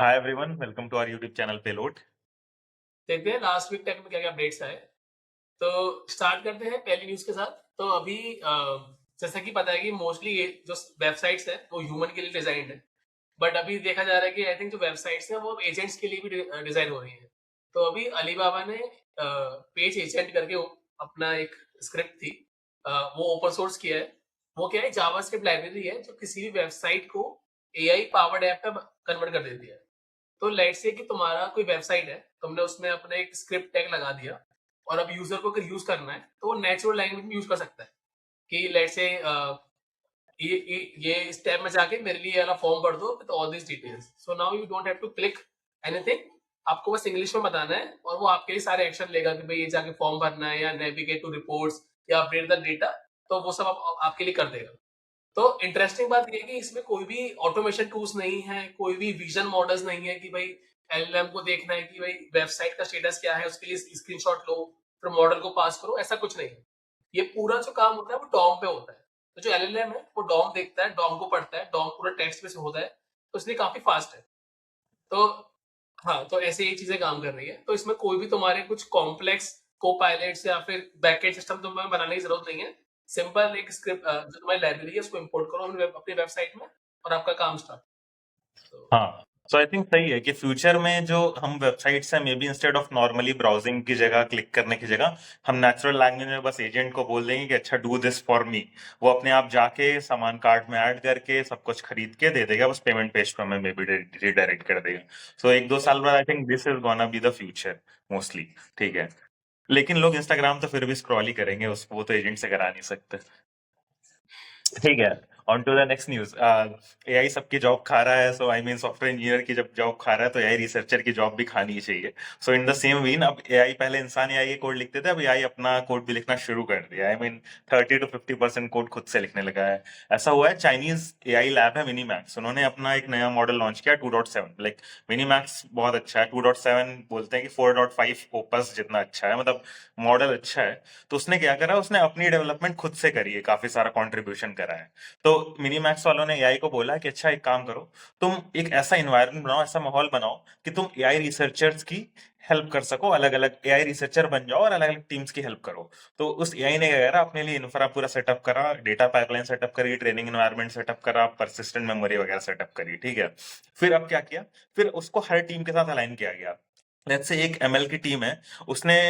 Hi everyone, welcome to our YouTube channel Payload. देखते हैं last week take में क्या क्या अपडेट्स आए। तो स्टार्ट करते हैं पहली न्यूज के साथ। तो अभी जैसा कि पता है कि मोस्टली ये जो वेबसाइट्स है वो ह्यूमन के लिए डिजाइंड है, बट अभी देखा जा रहा है कि आई थिंक जो वेबसाइट्स हैं वो एजेंट्स के लिए भी डिजाइन हो रही है। तो अभी अलीबाबा ने पेज एजेंट करके अपना एक स्क्रिप्ट थी, वो ओपन सोर्स किया है। वो क्या है, जावास्क्रिप्ट लाइब्रेरी है जो किसी भी वेबसाइट को एआई पावर्ड ऐप में कन्वर्ट कर देती है। तो लेट्स से कि तुम्हारा कोई वेबसाइट है, तुमने उसमें अपने एक स्क्रिप्ट टैग लगा दिया और अब यूजर को अगर यूज करना है तो वो नेचुरल लैंग्वेज में यूज कर सकता है कि लेट्स से ये इस टैब में जाके मेरे लिए ये वाला फॉर्म भर दो with all this details. So now you don't have to click anything. आपको बस इंग्लिश में बताना है और वो आपके लिए सारे एक्शन लेगा कि भाई ये जाके फॉर्म भरना है या नेविगेट टू रिपोर्ट्स या अपडेट द डेटा। तो वो सब आपके लिए कर देगा। तो इंटरेस्टिंग बात ये है कि इसमें कोई भी ऑटोमेशन टूल्स नहीं है, कोई भी विजन मॉडल्स नहीं है कि भाई एलएलएम को देखना है कि भाई वेबसाइट का स्टेटस क्या है, उसके लिए स्क्रीनशॉट लो फिर मॉडल को पास करो, ऐसा कुछ नहीं है। ये पूरा जो काम होता है वो डॉम पे होता है। तो जो एलएलएम है वो डॉम देखता है, डॉम को पढ़ता है, डॉम पूरा टेक्स्ट में से होता है, तो इसलिए काफी फास्ट है। तो हाँ, तो ऐसे ये चीजें काम कर रही है। तो इसमें कोई भी तुम्हारे कुछ कॉम्प्लेक्स को पायलट्स या फिर बैकएंड सिस्टम तुम्हें बनाने की जरूरत नहीं है। सिंपल एक स्क्रिप्ट जो तुम्हारी लाइब्रेरी है उसको इंपोर्ट करो अपनी वेबसाइट में और आपका काम स्टार्ट। तो हाँ, सो आई थिंक सही है कि फ्यूचर में जो हम वेबसाइट्स हैं may be instead of normally browsing की जगह क्लिक करने की जगह हम नेचुरल लैंग्वेज में बस एजेंट को बोल देंगे कि अच्छा डू दिस फॉर मी। वो अपने आप जाके सामान कार्ट में ऐड करके सब कुछ खरीद के दे देगा, बस पेमेंट पेज पे हमें मे बी रिडायरेक्ट कर देगा। सो एक दो साल बाद आई think this is gonna be the future mostly. ठीक है, लेकिन लोग इंस्टाग्राम तो फिर भी स्क्रॉल ही करेंगे, उसको वो तो एजेंट से करा नहीं सकते। ठीक है, on to the next news. AI सबकी जॉब खा रहा है, so I mean software engineer की जब जॉब खा रहा है तो एआई रिसर्चर की जॉब भी खानी ही चाहिए। सो इन द सेम वीन अब एआई, पहले इंसान एआई के कोड लिखते थे, अब एआई अपना कोड भी लिखना शुरू कर दिया। आई मीन 30 to 50% कोड खुद से लिखने लगा है। ऐसा हुआ है, चाइनीज एआई लैब है मिनीमैक्स, उन्होंने अपना एक नया मॉडल लॉन्च किया 2.7। लाइक मिनीमैक्स बहुत अच्छा है, 2.7 बोलते हैं कि 4.5 ओपस जितना अच्छा है, मतलब मॉडल अच्छा है। तो उसने क्या करा, उसने अपनी डेवलपमेंट खुद से करी है, काफी सारा कंट्रीब्यूशन करा है। तो मिनीमैक्स वालों ने एआई को बोला कि अच्छा एक काम करो, तुम एक ऐसा इन्वायरमेंट बनाओ, ऐसा माहौल बनाओ कि तुम एआई रिसर्चर्स की हेल्प कर सको, अलग अलग एआई रिसर्चर बन जाओ और अलग अलग टीम्स की हेल्प करो। तो उस एआई ने क्या करा, अपने लिए इंफ्रा पूरा सेटअप करा, डेटा पाइपलाइन सेटअप करी, ट्रेनिंग एनवायरनमेंट सेटअप करा, परसिस्टेंट मेमोरी वगैरह सेटअप करी। ठीक है, फिर अब क्या किया, फिर उसको हर टीम के साथ अलाइन किया गया। लेट्स से एक एमएल की टीम है, उसने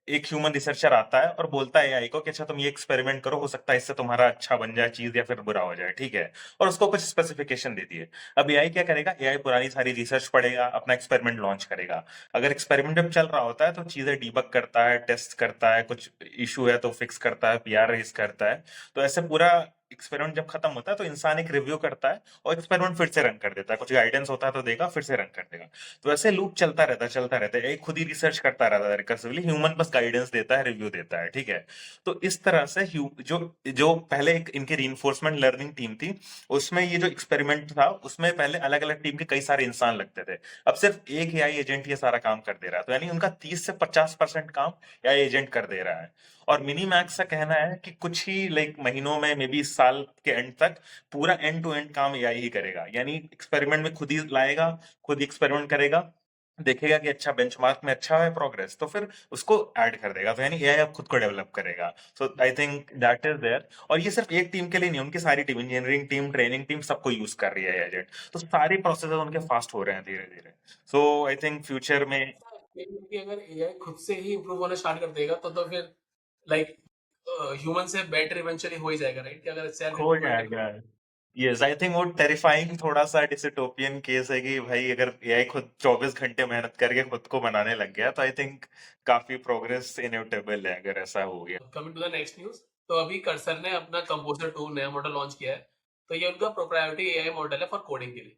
एक ह्यूमन रिसर्चर आता है और बोलता है एआई को कि अच्छा तुम ये एक्सपेरिमेंट करो, हो सकता है इससे तुम्हारा अच्छा बन जाए चीज या फिर बुरा हो जाए। ठीक है, और उसको कुछ स्पेसिफिकेशन दे दिए। अब एआई क्या करेगा, एआई पुरानी सारी रिसर्च पढ़ेगा, अपना एक्सपेरिमेंट लॉन्च करेगा। अगर एक्सपेरिमेंट जब चल रहा होता है तो चीजें डीबग करता है, टेस्ट करता है, कुछ इशू है तो फिक्स करता है, पीआर रेज करता है। तो ऐसे पूरा एक्सपेरिमेंट जब खत्म होता है तो इंसान एक रिव्यू करता है और एक्सपेरिमेंट फिर से रन कर देता है, कुछ गाइडेंस होता है तो देगा, फिर से रन कर देगा। तो ऐसे लूप चलता रहता है, चलता रहता है, एक खुद ही रिसर्च करता रहता है रिकर्सिवली, ह्यूमन बस गाइडेंस देता है, रिव्यू देता है। ठीक है, तो इस तरह से जो जो पहले एक इनकी रीइंफोर्समेंट लर्निंग टीम थी, उसमें ये जो एक्सपेरिमेंट था उसमें पहले अलग अलग टीम के कई सारे इंसान लगते थे। अब सिर्फ एक एआई एजेंट ये सारा काम कर दे रहा है, तो यानी उनका 30 से 50% काम एआई एजेंट कर दे रहा है। और मिनीमैक्स का कहना है कि कुछ ही लाइक महीनों में, मे बी इस साल के एंड तक पूरा एंड टू एंड काम एआई ही करेगा। यानी एक्सपेरिमेंट में खुद ही लाएगा, खुद एक्सपेरिमेंट करेगा, देखेगा कि अच्छा बेंचमार्क में अच्छा है प्रोग्रेस, तो फिर उसको ऐड कर देगा। तो यानी एआई अब खुद को डेवलप करेगा। So I think that is there. और ये सिर्फ एक टीम के लिए नहीं, उनकी सारी team, engineering team, training team, सबको यूज कर रही है एजेंट। तो सारे प्रोसेस उनके फास्ट हो रहे हैं धीरे धीरे। सो आई थिंक फ्यूचर में कि अगर एआई खुद से ही इम्प्रूव होना स्टार्ट कर देगा तो फिर लाइक ह्यूमन से बेटर इवेंचुअली हो ही जाएगा, राइट? कि अगर सेल्फ हो इम्प्रूवमेंट है तो। जाएगा। यस, आई थिंक वो टेरिफाइंग थोड़ा सा डिस्टोपियन केस है कि भाई अगर एआई खुद 24 घंटे मेहनत करके खुद को बनाने लग गया तो आई थिंक काफी प्रोग्रेस इनएविटेबल है अगर ऐसा हो गया। Coming to the next news. तो अभी कर्सर ने अपना कंपोजर 2 नया मॉडल लॉन्च किया है। तो ये उनका प्रोप्राइटरी एआई मॉडल है फॉर कोडिंग के लिए।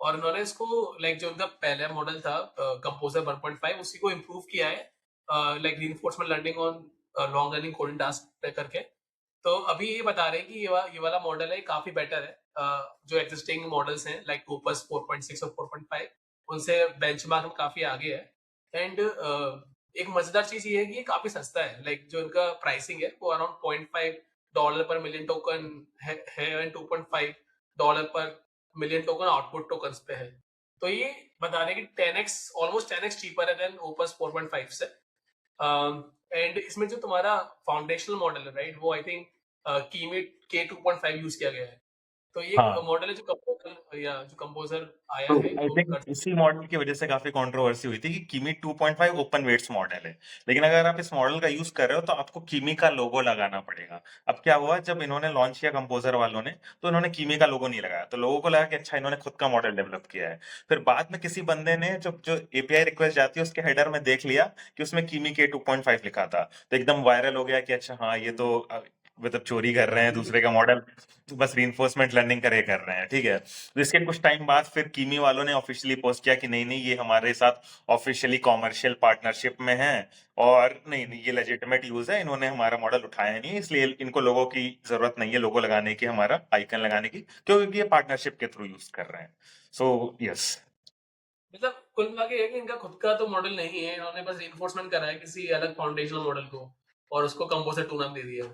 और उन्होंने इसको लाइक जो उनका पहला मॉडल था कंपोजर 1.5, उसी को इम्प्रूव किया है like reinforcement learning on long running coding task करके। तो अभी ये बता रहे हैं कि ये वाला मॉडल है काफी बेटर है। जो एग्जिस्टिंग मॉडल्स हैं लाइक ओपस 4.6 और 4.5 उनसे बेंचमार्क में काफी आगे है। एंड एक मजेदार चीज ये है कि ये काफी सस्ता है। लाइक जो इनका प्राइसिंग है वो अराउंड $0.5 पर मिलियन टोकन है एंड $2.5 पर मिलियन टोकन आउटपुट टोकन्स पे है। तो ये बता रहे हैं कि 10x ऑलमोस्ट 10x चीपर है देन ओपस 4.5 से। एंड इसमें जो तुम्हारा फाउंडेशनल मॉडल है राइट, वो आई थिंक कीमेट K2.5 यूज किया गया है। तो ये हाँ, मॉडल है जो कंपोजर या जो कंपोजर आया तो है आई वो थिंक कर सकता इसी मॉडल की वजह से काफी कंट्रोवर्सी हुई थी कि किमी 2.5 ओपन वेट्स मॉडल है, लेकिन अगर आप इस मॉडल का यूज कर रहे हो तो आपको किमी का लोगो लगाना पड़ेगा। अब क्या हुआ, जब इन्होंने लॉन्च किया कंपोजर वालों ने, तो इन्होंने किमी का लोगो नहीं लगाया, तो लोगों को लगा कि अच्छा इन्होंने खुद का मॉडल डेवलप किया है। फिर बाद में किसी बंदे ने जो जो एपीआई रिक्वेस्ट जाती है उसके हेडर में देख लिया कि उसमें किमी के 2.5 लिखा था, तो एकदम वायरल हो गया कि अच्छा हाँ ये तो मतलब चोरी कर रहे हैं दूसरे का मॉडल, बस रीइंफोर्समेंट लर्निंग करे कर रहे हैं, ठीक है। तो इसके कुछ टाइम बाद फिर कीमी वालों ने ऑफिशियली पोस्ट किया कि नहीं नहीं ये हमारे साथ ऑफिशियली कॉमर्शियल पार्टनरशिप में है, और नहीं नहीं ये लेजिटिमेट यूज है, इन्होंने हमारा मॉडल उठाया नहीं, इसलिए इनको लोगों की जरूरत नहीं है लोगो लगाने की, हमारा आइकन लगाने की, क्योंकि ये पार्टनरशिप के थ्रू यूज कर रहे हैं। So yes. मतलब कुल मिला के ये है कि इनका खुद का तो मॉडल नहीं है, इन्होंने बस रिइंफोर्समेंट करा है किसी अलग फाउंडेशनल मॉडल को और उसको कंपोजर 2 नाम दे दिया।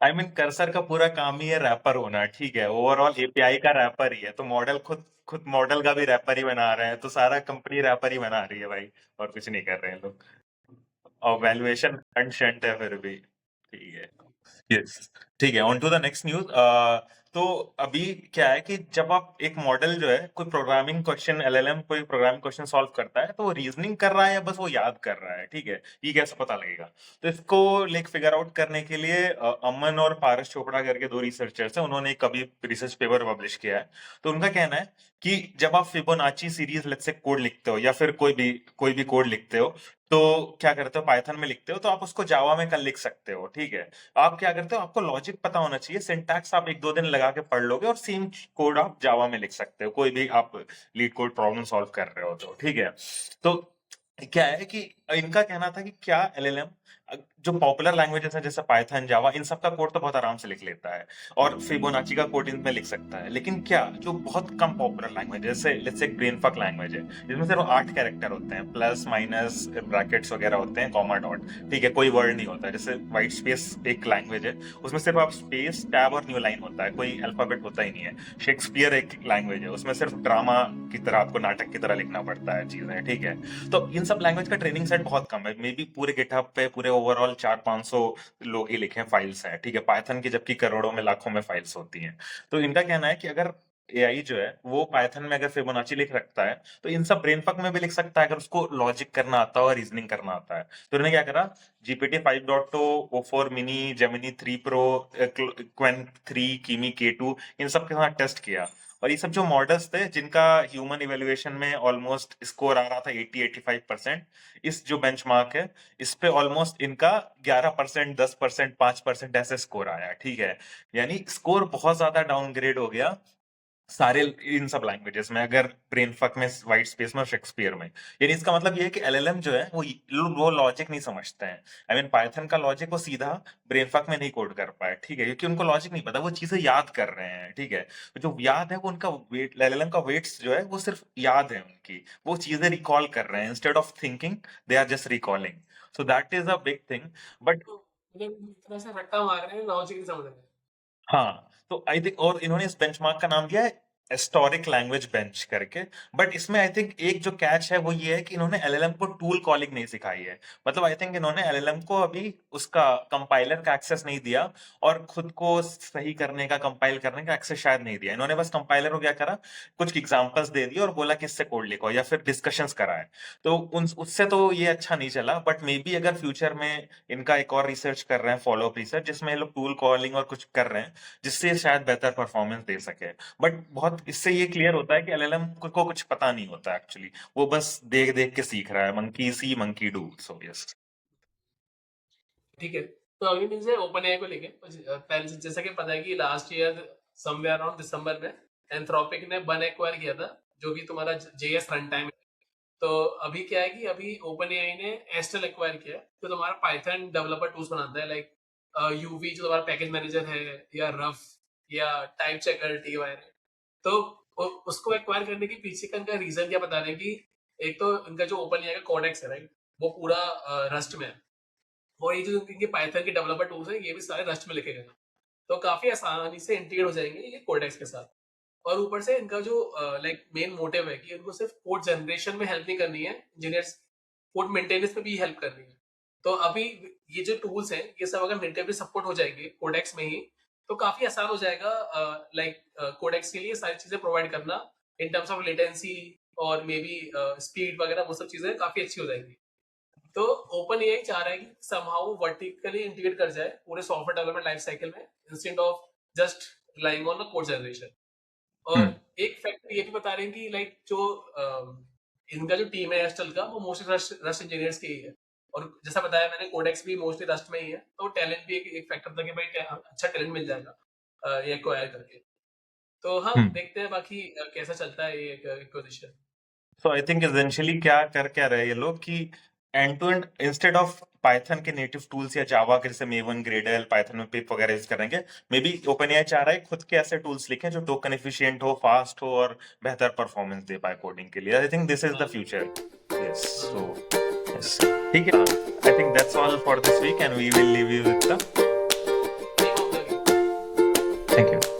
आई मीन कर्सर का पूरा काम ही है रैपर होना, ठीक है, ओवरऑल एपीआई का रैपर ही है, तो मॉडल खुद खुद मॉडल का भी रैपर ही बना रहे हैं, तो सारा कंपनी रैपर ही बना रही है भाई, और कुछ नहीं कर रहे हैं लोग, और वैल्यूएशन कंस्टेंट है फिर भी, ठीक है। यस, ठीक है, on to the next news. तो अभी क्या है कि जब आप एक मॉडल जो है कोई प्रोग्रामिंग क्वेश्चन, एलएलएम कोई प्रोग्रामिंग क्वेश्चन सॉल्व करता है, तो वो रीजनिंग कर रहा है या बस वो याद कर रहा है, ठीक है, ये कैसे पता लगेगा? तो इसको लाइक फिगर आउट करने के लिए अमन और पारस चोपड़ा करके दो रिसर्चर्स हैं, उन्होंने एक कभी रिसर्च पेपर पब्लिश किया है। तो उनका कहना है कि जब आप Fibonacci series let's say code लिखते हो, या फिर कोई भी कोड लिखते हो, तो क्या करते हो, पाइथन में लिखते हो तो आप उसको जावा में कल लिख सकते हो, ठीक है। आप क्या करते हो, आपको लॉजिक पता होना चाहिए, सिंटैक्स आप एक दो दिन लगा के पढ़ लोगे और सेम कोड आप जावा में लिख सकते हो, कोई भी आप लीड कोड प्रॉब्लम सॉल्व कर रहे हो तो, ठीक है। तो क्या है कि इनका कहना था कि क्या एलएलएम जो पॉपुलर लैंग्वेजेस हैं जैसे पाइथन, जावा, इन सब का कोड तो बहुत आराम से लिख लेता है, और फिबोनाची का कोड इनमें लिख सकता है, लेकिन क्या जो बहुत कम पॉपुलर लैंग्वेज जैसे लेट्स से ब्रेनफक लैंग्वेज है, जिसमें सिर्फ 8 कैरेक्टर होते हैं, प्लस माइनस ब्रैकेट्स वगैरह होते हैं, कॉमा डॉट, ठीक है, कोई वर्ड नहीं होता है, जैसे व्हाइट स्पेस एक लैंग्वेज है, उसमें सिर्फ आप स्पेस टैब और न्यू लाइन होता है, कोई अल्फाबेट होता ही नहीं है। शेक्सपियर एक लैंग्वेज है, उसमें सिर्फ ड्रामा की तरह आपको नाटक की तरह लिखना पड़ता है चीजें, ठीक है। तो इन सब लैंग्वेज का ट्रेनिंग सेट बहुत कम है, मे बी पूरे गिटहब पे पूरे ओवरऑल 400-500 लोग ही लिखे फाइल्स हैं, ठीक है, पाइथन की जबकि करोड़ों में लाखों में फाइल्स होती हैं। तो इनका कहना है कि अगर एआई जो है वो पाइथन में अगर फिबोनाची लिख रखता है, तो इन सब ब्रेनफक में भी लिख सकता है, अगर उसको लॉजिक करना आता है और रीजनिंग करना आता है। तो इन्होंने क्या करा, GPT 5.2, O4 mini, Gemini 3 pro, Qwen 3, Kimi K2, इन सब के साथ टेस्ट किया, और ये सब जो मॉडल्स थे जिनका ह्यूमन इवेल्युएशन में ऑलमोस्ट स्कोर आ रहा था 80-85%, इस जो बेंचमार्क है इस पे ऑलमोस्ट इनका 11%, 10%, 5% ऐसे स्कोर आया, ठीक है। यानी स्कोर बहुत ज्यादा डाउनग्रेड हो गया सारे इन सब लैंग्वेजेस में, अगर ब्रेन फक में, वाइट स्पेस में और शेक्सपियर में। यानी इसका मतलब ये है कि एलएलएम जो है वो लॉजिक नहीं समझते हैं। आई मीन पाइथन का लॉजिक वो सीधा ब्रेन फक में नहीं कोड कर पाए, ठीक है, क्योंकि उनको लॉजिक नहीं पता, वो चीजें याद कर रहे हैं, ठीक है। तो जो याद है वो उनका वेट, एलएलएम का वेट्स जो है वो सिर्फ याद है उनकी, वो चीजें रिकॉल कर रहे हैं, instead of thinking they are just recalling. So that is a big thing. But तो मतलब इतना सा रट्टा मार रहे हैं, लॉजिक नहीं समझ रहे हैं। हाँ, तो आई थिंक, और इन्होंने इस बेंचमार्क का नाम दिया है हिस्टोरिक लैंग्वेज बेंच करके। बट इसमें आई थिंक एक जो कैच है वो ये है कि इन्होंने एलएलएम को टूल कॉलिंग नहीं सिखाई है। मतलब आई थिंक इन्होंने एलएलएम को अभी उसका कंपाइलर का एक्सेस नहीं दिया, और खुद को सही करने का, कंपाइल करने का एक्सेस शायद नहीं दिया। इन्होंने बस कंपाइलर को क्या करा, कुछ एग्जांपल्स दे दिए और बोला कि इससे कोड लिखो, या फिर डिस्कशंस कराए। तो उन उससे तो ये अच्छा नहीं चला, बट मे बी अगर फ्यूचर में इनका एक और रिसर्च कर रहे हैं, फॉलो अप रिसर्च, जिसमें ये लोग टूल कॉलिंग और कुछ कर रहे हैं, जिससे शायद बेहतर परफॉर्मेंस दे सके। बट बहुत इससे ये क्लियर होता है कि एलएलएम को कुछ पता नहीं होता एक्चुअली, वो बस देख देख के सीख रहा है, monkey C monkey do, so yes. ठीक है। तो अभी मुझे ओपन एआई को लेके पहले जैसा कि पता है कि लास्ट ईयर समवेयर अराउंड दिसंबर में एंथ्रोपिक ने बन एक्वायर किया था, जो कि तुम्हारा जेएस रन टाइम। तो अभी क्या है कि अभी ओपन एआई ने एस्टल एक्वायर किया है, तो तुम्हारा पाइथन डेवलपर टूल्स बनाता है, लाइक यूवी जो तुम्हारा पैकेज मैनेजर है, या रफ, या टाइप चेकर टीवाई। तो उसको एक्वायर करने के पीछे का इनका रीजन क्या बता रहे हैं कि एक तो इनका जो ओपन एआई का कोडेक्स है राइट, वो पूरा रस्ट में है, और ये जो इनके पाइथन के डेवलपर टूल्स हैं ये भी सारे रस्ट में लिखे गए हैं, तो काफी आसानी से इंटीग्रेट हो जाएंगे ये कोडेक्स के साथ। और ऊपर से इनका जो लाइक मेन मोटिव है कि इनको सिर्फ कोड जनरेशन में हेल्प नहीं करनी है, इंजीनियर्स कोड मेंटेनेंस में भी हेल्प करनी है। तो अभी ये जो टूल्स हैं ये सब अगर नेटिवली सपोर्ट हो जाएंगे कोडेक्स में ही, तो काफी आसान हो जाएगा लाइक कोडेक्स के लिए सारी चीजें प्रोवाइड करना इन टर्म्स ऑफ लेटेंसी और मे बी स्पीड वगैरह, वो सब चीजें काफी अच्छी हो जाएंगी। तो ओपन एआई चाह रहा है कि समहाउ वर्टिकली इंटीग्रेट कर जाए पूरे सॉफ्टवेयर डेवलपमेंट लाइफ साइकिल में, instead of just relying on code generation. और हम्म एक फैक्टर ये भी बता रहे हैं कि लाइक जो इनका जो टीम है एस्टल का, वो मोस्टली रस्ट इंजीनियर्स की ही है। और जैसा बताया मैंने, कोडेक्स भी मोस्टली रस्ट में ही है, तो टैलेंट भी एक फैक्टर था कि भाई अच्छा टैलेंट मिल जाएगा ये एक्वायर करके। तो हाँ, हम्म देखते हैं बाकी कैसा चलता है ये acquisition. So I think essentially क्या रहे ये लोग कि end to end instead of Python के नेटिव टूल्स या जावा के जैसे मेवन, ग्रेडल, पाइथन में पिप वगैरह यूज करेंगे, मे बी ओपन एआई चाह रहा है खुद के ऐसे टूल्स लिखें जो टोकन एफिशिएंट हो, फास्ट हो और बेहतर परफॉर्मेंस दे पाए कोडिंग के लिए। I think this is the future. Yes, so yes, ठीक है। I think that's all for this week and we will leave you with the thank you.